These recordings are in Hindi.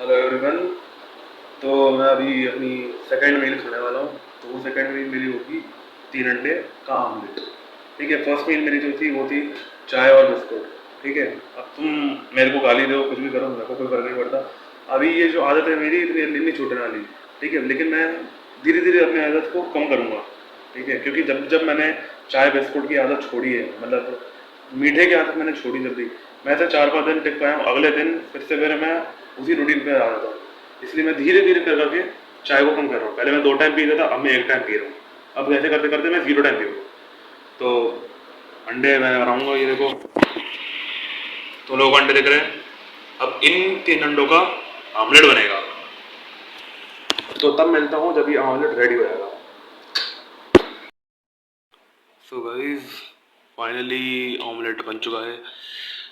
Hello everyone. तो मैं अभी अपनी सेकंड मील खाने वाला हूँ। तो वो सेकंड मील मेरी होगी 3 अंडे का आमलेट। ठीक है, फर्स्ट मील मेरी जो थी वो थी चाय और बिस्कुट। ठीक है, अब तुम मेरे को गाली दो, कुछ भी करो, मेरे को कोई फर्क नहीं पड़ता। अभी ये जो आदत है मेरी इतनी जल्दी नहीं छूटने वाली। ठीक है, लेकिन मैं धीरे धीरे अपनी आदत को कम करूँगा। ठीक है, क्योंकि जब जब मैंने चाय बिस्कुट की आदत छोड़ी है, मतलब मीठे की आदत मैंने छोड़ी जल्दी, मैं ऐसे 4-5 दिन टिक पाया हूँ, अगले दिन फिर से मेरे मैं उसी रूटीन पे आ जाता हूँ। इसलिए मैं धीरे धीरे कर करके चाय को कम कर रहा हूँ। पहले मैं 2 टाइम पीता था, अब मैं 1 टाइम पी रहा हूँ। अब ऐसे करते करते मैं 0 टाइम पी रहा हूँ। तो अंडे मैं बनाऊंगा, ये देखो। तो लोग अंडे देख रहे हैं। अब इन 3 अंडों का आमलेट बनेगा। तो तब मिलता हूँ जब ये आमलेट रेडी हो जाएगा। सो गाइस, फाइनली ऑमलेट बन चुका है।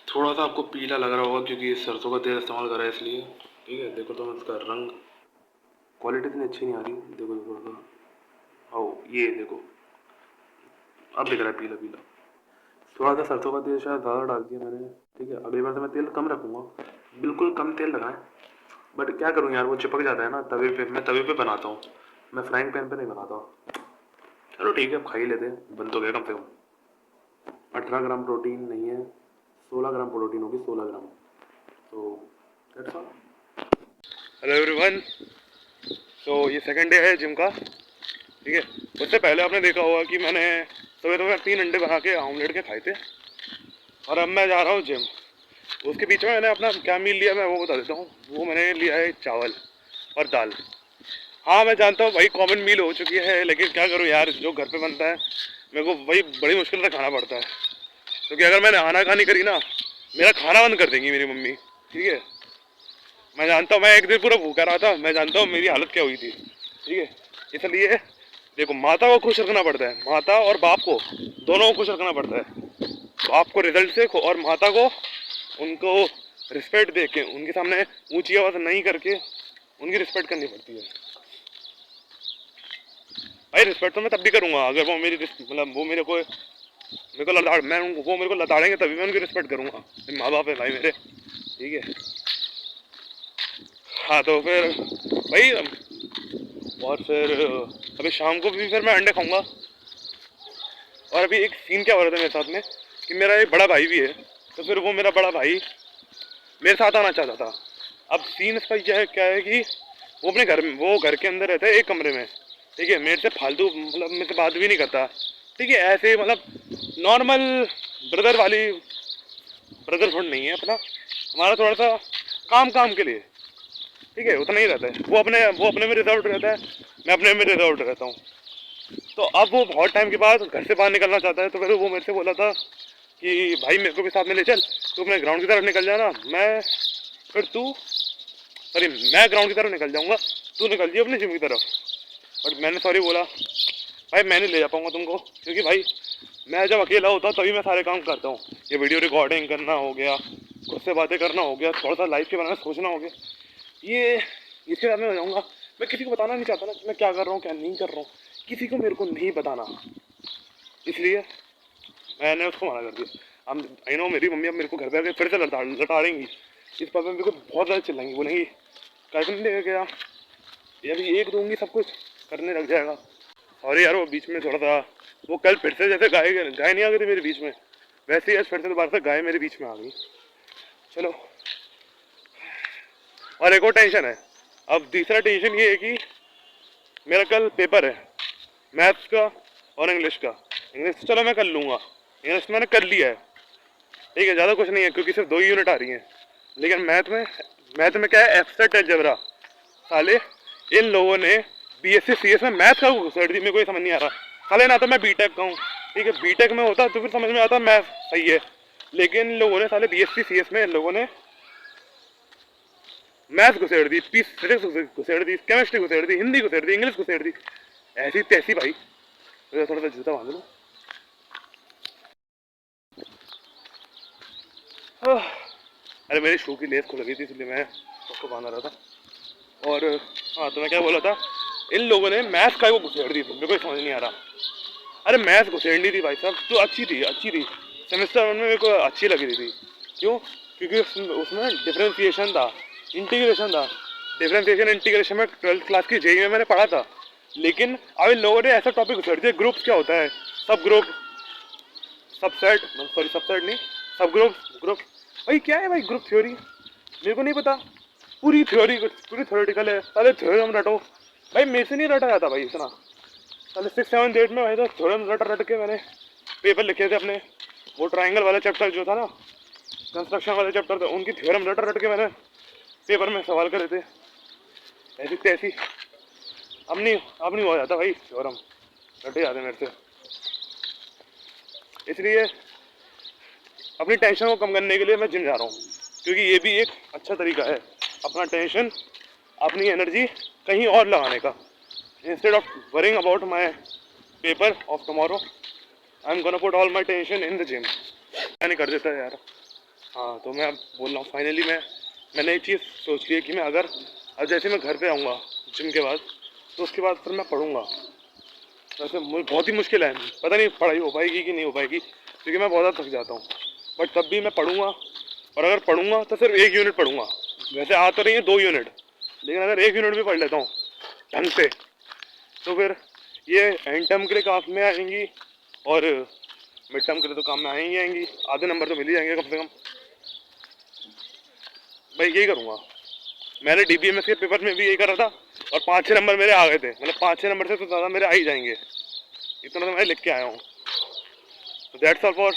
थोड़ा सा आपको पीला लग रहा होगा क्योंकि सरसों का तेल इस्तेमाल करा है इसलिए। ठीक है, देखो तो इसका रंग, क्वालिटी इतनी अच्छी नहीं आ रही। देखो थोड़ा सा, आओ ये देखो, अब दिख रहा है पीला पीला। थोड़ा सा सरसों का तेल शायद ज़्यादा डाल दिया मैंने। ठीक है, अगली बार से मैं तेल कम रखूँगा, बिल्कुल कम तेल लगाएं। बट क्या करूँ यार, वो चिपक जाता है ना तवे पे। मैं तवे पे बनाता हूँ, मैं फ्राइंग पैन पे नहीं बनाता। चलो ठीक है, अब खा ही लेते हैं, बन तो गया कम से कम। 18 ग्राम प्रोटीन नहीं है, 16 ग्राम प्रोटीन होगी, 16 ग्राम। तो दैट्स ऑल। Hello everyone. तो ये सेकंड डे है जिम का। ठीक है, उससे पहले आपने देखा होगा कि मैंने सुबह सुबह 3 अंडे बना के आमलेट के खाए थे। और अब मैं जा रहा हूँ जिम। उसके बीच में मैंने अपना क्या मील लिया मैं वो बता देता हूँ। वो मैंने लिया है चावल और दाल। हाँ मैं जानता हूँ भाई, कॉमन मील हो चुकी है, लेकिन क्या करूँ यार, जो घर पे बनता है मेरे को वही बड़ी मुश्किल से खाना पड़ता है। क्योंकि अगर मैंने आनाकानी करी ना, मेरा खाना बंद कर देंगी मेरी मम्मी। ठीक है, मैं जानता हूँ, मैं एक दिन पूरा भूखा रहा था, मैं जानता हूँ मेरी हालत क्या हुई थी। ठीक है, इसलिए देखो, माता को खुश रखना पड़ता है, माता और बाप को, दोनों को खुश रखना पड़ता है। बाप को रिजल्ट से और माता को उनको रिस्पेक्ट दे के, उनके सामने ऊंची आवाज़ नहीं करके उनकी रिस्पेक्ट करनी पड़ती है। भाई रिस्पेक्ट तो मैं तब भी करूँगा अगर वो मेरी मतलब वो मेरे को लताड़, मैं उनको, वो मेरे को लताड़ेंगे तभी मैं उनकी रिस्पेक्ट करूँगा। माँ बाप है भाई मेरे। ठीक है, हाँ तो फिर भाई, और फिर अभी शाम को भी फिर मैं अंडे खाऊंगा। और अभी एक सीन क्या हो रहा था मेरे साथ में कि मेरा एक बड़ा भाई भी है। तो फिर वो मेरा बड़ा भाई मेरे साथ आना चाहता था। अब सीन इसका क्या है कि वो अपने घर में, वो घर के अंदर रहता है एक कमरे में। ठीक है, मेरे से फालतू मतलब मेरे से बात भी नहीं करता। ठीक है, ऐसे मतलब नॉर्मल ब्रदर वाली ब्रदरहुड नहीं है अपना, हमारा थोड़ा सा काम काम के लिए। ठीक है, उतना ही रहता है। वो अपने में रिजर्व रहता है, मैं अपने में रिजर्व रहता हूँ। तो अब वो बहुत टाइम के बाद घर से बाहर निकलना चाहता है। तो फिर वो मेरे से बोला था कि भाई मेरे को भी साथ में ले चल, तू अपने ग्राउंड की तरफ निकल जाना, मैं फिर तू सॉरी मैं ग्राउंड की तरफ निकल जाऊंगा, तू निकल जी अपनी जिम की तरफ। बट मैंने सॉरी बोला, भाई मैं नहीं ले जा पाऊंगा तुमको, क्योंकि भाई मैं जब अकेला होता हूँ तभी मैं सारे काम करता हूँ। ये वीडियो रिकॉर्डिंग करना हो गया, खुद से बातें करना हो गया, थोड़ा सा लाइफ के बारे में सोचना हो गया, ये इसके बाद में हो जाऊँगा। मैं किसी को बताना नहीं चाहता ना कि मैं क्या कर रहा हूँ क्या नहीं कर रहा हूँ, किसी को मेरे को नहीं बताना। इसलिए मैंने उसको मना कर दिया। अब आई नो मेरी मम्मी अब मेरे को घर पे आके फिर से लताड़ेंगी, इस बात में मेरे को बहुत ज़्यादा चिल्लाएंगी, बोलेंगी कैसे ले गया, ये अभी एक दूंगी सब कुछ करने लग जाएगा। सॉरी यार, वो बीच में थोड़ा सा, वो कल फिर से जैसे गाय गाय नहीं आ गई थी मेरे बीच में, वैसे ही आज फिर से दोबारा से गाय मेरे बीच में आ गई। चलो, और एक और टेंशन है। अब तीसरा टेंशन ये है कि मेरा कल पेपर है मैथ्स का और इंग्लिश का। इंग्लिश तो चलो मैं कर लूँगा, इंग्लिश मैंने कर लिया है। ठीक है, ज़्यादा कुछ नहीं है क्योंकि सिर्फ 2 ही यूनिट आ रही हैं। लेकिन मैथ में क्या है, एब्स्ट्रैक्ट अलजेब्रा। साले इन लोगों ने बीएससी सीएस में मैथ का घुसेड़ दी, मेरे को ये समझ नहीं आ रहा। साले ना तो मैं बीटेक का हूँ, ठीक है, बीटेक में होता तो फिर समझ में आता मैथ सही है। लेकिन इन लोगों ने साले बीएससी सीएस में इन लोगों ने मैथ घुसेड़ दी, फिजिक्स घुसेड़ दी, केमिस्ट्री घुसेड़ दी, हिंदी घुसेड़ दी, इंग्लिश घुसेड़ दी, ऐसी तैसी भाई। तो थोड़ा सा जूता बांध लूँ। अरे मेरी शू की लेस खुल गई थी इसलिए मैं उसको बांध रहा था। और हाँ, तो मैं क्या बोला था, इन लोगों ने मैथ्स का वो घुसेड़ दी थी, मेरे को समझ नहीं आ रहा। अरे मैथ्स घुसेड़नी थी भाई साहब, तो अच्छी थी अच्छी थी, सेमेस्टर 1 में मेरे को अच्छी लगी थी। क्यों? क्योंकि उसमें डिफ्रेंसिएशन था। इंटीग्रेशन था, डिफरेंशिएशन इंटीग्रेशन में 12th क्लास की जेई में मैंने पढ़ा था। लेकिन अभी लोगों ने ऐसा टॉपिक उछाल दिया, ग्रुप्स क्या होता है, सब ग्रुप, सबसेट, सॉरी सबसेट नहीं, सब ग्रुप, ग्रुप। भाई क्या है भाई ग्रुप थ्योरी, मेरे को नहीं पता। पूरी थ्योरी, पूरी थ्योरेटिकल है, साले थ्योरम रटो। भाई मेरे से नहीं रटा जाता भाई इतना। साले 6, 7, 8 में भाई तो थ्योरम रट रट के मैंने पेपर लिखे थे अपने। वो ट्राइंगल वाला चैप्टर जो था ना, कंस्ट्रक्शन वाले चैप्टर थे, उनकी थ्योरम रट रट के मैंने पेपर में सवाल करे थे, ऐसी तैसी। अब नहीं हो जाता भाई थ्योरम, रटे जाते मेरे से। इसलिए अपनी टेंशन को कम करने के लिए मैं जिम जा रहा हूँ, क्योंकि ये भी एक अच्छा तरीका है अपना टेंशन, अपनी एनर्जी कहीं और लगाने का। Instead of worrying about my paper of tomorrow, I am gonna put all my tension in the gym. नहीं कर देता है यार। हाँ तो मैं अब बोल रहा हूँ फाइनली मैंने एक चीज़ सोच ली है कि मैं अगर अब जैसे मैं घर पे आऊँगा जिम के बाद, तो उसके बाद फिर मैं पढ़ूँगा। वैसे बहुत ही मुश्किल है, पता नहीं पढ़ाई हो पाएगी कि नहीं हो पाएगी, क्योंकि मैं बहुत ज़्यादा थक जाता हूँ। बट तब भी मैं पढ़ूंगा, और अगर पढ़ूंगा तो सिर्फ 1 यूनिट पढ़ूंगा। वैसे आ तो रही है 2 यूनिट, लेकिन अगर 1 यूनिट भी पढ़ लेता हूँ ढंग से, तो फिर ये एंड टर्म के लिए काम में आएंगी, और मिड टर्म के लिए तो काम में आएंगी आएंगी। आधे नंबर तो मिल ही जाएंगे कम से कम। भाई यही करूँगा। मैंने डीबीएमएस के पेपर में भी यही करा था, और 5, 6 नंबर मेरे आ गए थे। मतलब 5, 6 नंबर से तो ज़्यादा मेरे आ ही जाएंगे, इतना तो मैं लिख के आया हूँ। तो दैट्स ऑल फॉर,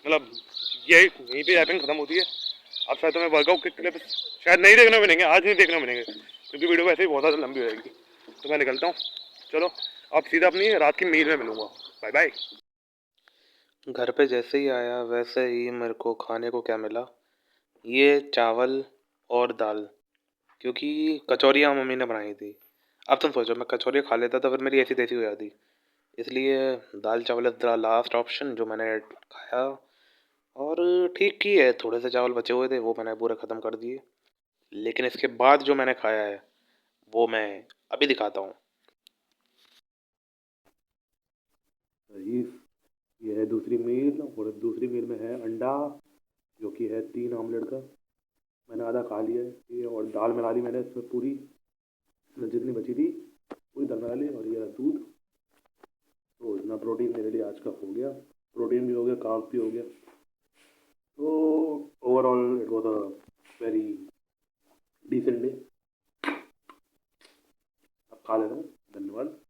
मतलब यही यहीं पे रैपिंग खत्म होती है। अब शायद तुम्हें वर्कआउट के क्लिप शायद नहीं देखने मिलेंगे, आज नहीं देखने मिलेंगे, क्योंकि वीडियो वैसे ही बहुत ज़्यादा लंबी हो जाएगी। तो मैं निकलता हूँ, चलो अब सीधा अपनी रात की मील में मिलूंगा। Bye bye. घर पे जैसे ही आया वैसे ही मेरे को खाने को क्या मिला, ये चावल और दाल, क्योंकि कचौरियाँ मम्मी ने बनाई थी। अब तुम सोचो मैं कचौरियाँ खा लेता तो फिर मेरी ऐसी तैसी हो जाती, इसलिए दाल चावल इज द लास्ट ऑप्शन जो मैंने खाया। और ठीक ही है, थोड़े से चावल बचे हुए थे वो मैंने पूरे ख़त्म कर दिए। लेकिन इसके बाद जो मैंने खाया है वो मैं अभी दिखाता हूँ। ये है दूसरी मील, और दूसरी मील में है अंडा, जो कि है 3 ऑमलेट का। मैंने आधा खा लिया है ठीक है, और दाल मिला ली मैंने इसमें पूरी, जितनी बची थी पूरी दाल मिला ली, और ये रहा दूध। तो इतना प्रोटीन मेरे लिए आज का हो गया, प्रोटीन भी हो गया, कार्ब भी हो गया। तो overall it was a very decent day. अब खा लेता हूँ, धन्यवाद।